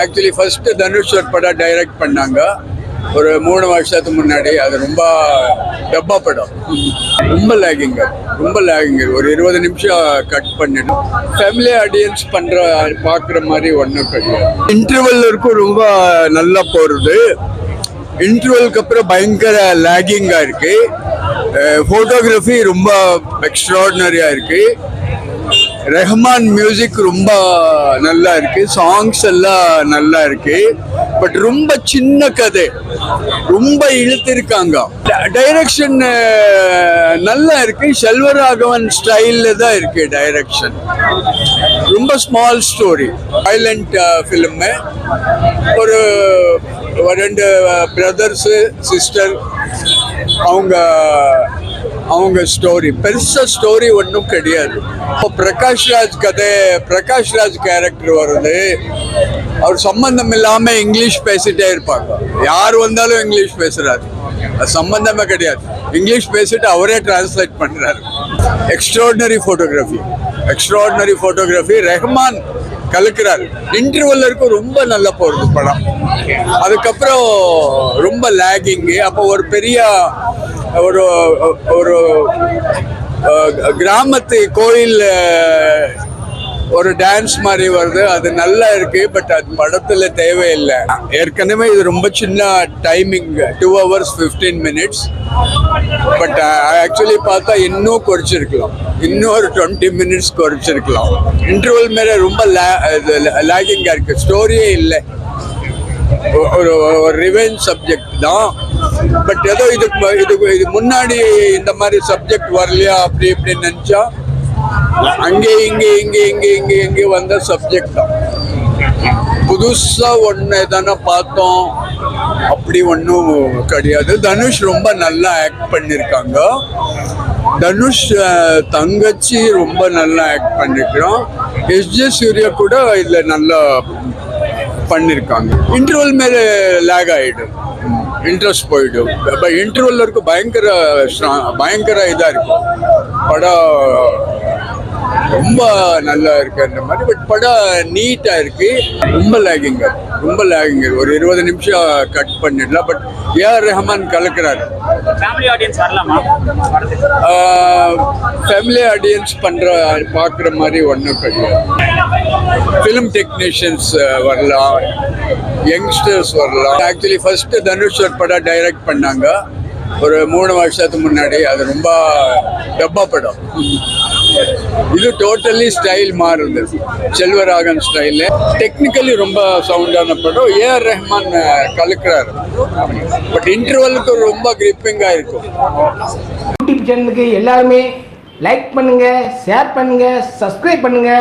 Actually first Dhanush ஒரு படம் direct பண்ணாங்க ஒரு 3 வருஷத்துக்கு முன்னாடி. அது ரொம்ப டப்பா படம், ரொம்ப லேகிங்க ஒரு 20 நிமிஷம் கட் பண்ணிடும். ஃபேமிலி ஆடியன்ஸ் பார்க்குற மாதிரி ஒன்றும் கிடையாது. இன்டர்வல் இருக்கும் ரொம்ப நல்லா போகிறது. இன்டர்வலுக்கு அப்புறம் பயங்கர லேகிங்காக இருக்கு. ஃபோட்டோகிராஃபி ரொம்ப எக்ஸ்ட்ராடினரியாக இருக்கு. ரெஹ்மான் மியூசிக் ரொம்ப நல்லா இருக்கு. சாங்ஸ் எல்லாம் நல்லா இருக்கு. பட் ரொம்ப சின்ன கதை, ரொம்ப இழுத்திருக்காங்க. டைரக்ஷன் நல்லா இருக்கு. செல்வராகவன் ஸ்டைல்ல தான் இருக்கு டைரக்ஷன். ரொம்ப ஸ்மால் ஸ்டோரி, வயலண்ட் ஃபிலிம். ஒரு 2 பிரதர்ஸு சிஸ்டர், அவங்க ஸ்டோரி பெருசா ஸ்டோரி ஒன்றும் கிடையாது. இப்போ பிரகாஷ் ராஜ் கேரக்டர் வருது. அவர் சம்பந்தம் இல்லாம இங்கிலீஷ் பேசிட்டே இருப்பாங்க. யார் வந்தாலும் இங்கிலீஷ் பேசுறாரு, அது சம்பந்தமே கிடையாது. இங்கிலீஷ் பேசிட்டு அவரே டிரான்ஸ்லேட் பண்றாரு. Extraordinary photography. ரெஹ்மான் கலக்கிறார். இன்டர்வல் இருக்கும் ரொம்ப நல்லா போறது படம். அதுக்கப்புறம் ரொம்ப லேகிங்கு. அப்போ ஒரு பெரிய ஒரு கிராமத்து கோயில் ஒரு டான்ஸ் மாதிரி வருது. அது நல்லா இருக்கு. பட் அது படத்துல தேவையில்லை. ஏற்கனவே இது ரொம்ப சின்ன timing, 2 hours 15 minutes. But actually பார்த்தா இன்னும் குறைச்சிருக்கலாம், இன்னும் ஒரு 20 minutes குறைச்சிருக்கலாம். இன்டர்வல் மேலே ரொம்ப லேகிங்கா இருக்கு. ஸ்டோரியே இல்லை. ஒரு ரிவெஞ்ச் சப்ஜெக்ட் தான். பட் ஏதோ இது முன்னாடி இந்த மாதிரி சப்ஜெக்ட் வரலையா அப்படி இப்படின்னு நினைச்சா, அங்கே இங்கே வந்த சப்ஜெக்ட் தான். புதுசா ஒன்று தானே பார்த்தோம், அப்படி ஒன்றும் கிடையாது. தனுஷ் ரொம்ப நல்லா ஆக்ட் பண்ணியிருக்காங்க. தனுஷ் தங்கச்சி ரொம்ப நல்லா ஆக்ட் பண்ணிருக்கிறோம். எஸ்ஜே சூர்யா கூட இதுல நல்லா பண்ணிருக்காங்க. இன்டர்வல் மேல லேக் ஆயிடும், இன்ட்ரெஸ்ட் போயிடும். இன்டர்வல் இருக்கும் பயங்கர இதா இருக்கும். படம் ரொம்ப நல்லா இருக்கு அந்த மாதிரி. பட் படம் நீட்டா இருக்கு. ரொம்ப லேகிங்க ஒரு 20 நிமிஷம் கட் பண்ணிடலாம். பட் ஏஆர் ரெஹ்மான் கலக்கிறாரு. ஃபேமிலி ஆடியன்ஸ் பார்க்குற மாதிரி ஒன்றும் கிடையாது. ஃபிலிம் டெக்னீஷியன்ஸ் வரலாம், யங்ஸ்டர்ஸ் வரலாம். ஆக்சுவலி ஃபர்ஸ்ட் தனுஷ் ஒரு படம் டைரக்ட் பண்ணாங்க ஒரு 3 வருஷத்துக்கு முன்னாடி. அது ரொம்ப டப்பா படம். இது டோட்டலி ஸ்டைல் மாறுது, செல்வராகவன் ஸ்டைலு. டெக்னிக்கலி ரொம்ப சவுண்டான படம். ஏஆர் ரெஹ்மான் கலக்கிறாரு. பட் இன்டர்வலுக்கு ரொம்ப கிரிப்பிங்காக இருக்கும். யூடியூப் சேனலுக்கு எல்லாருமே லைக் பண்ணுங்க, ஷேர் பண்ணுங்க, சப்ஸ்கிரைப் பண்ணுங்க.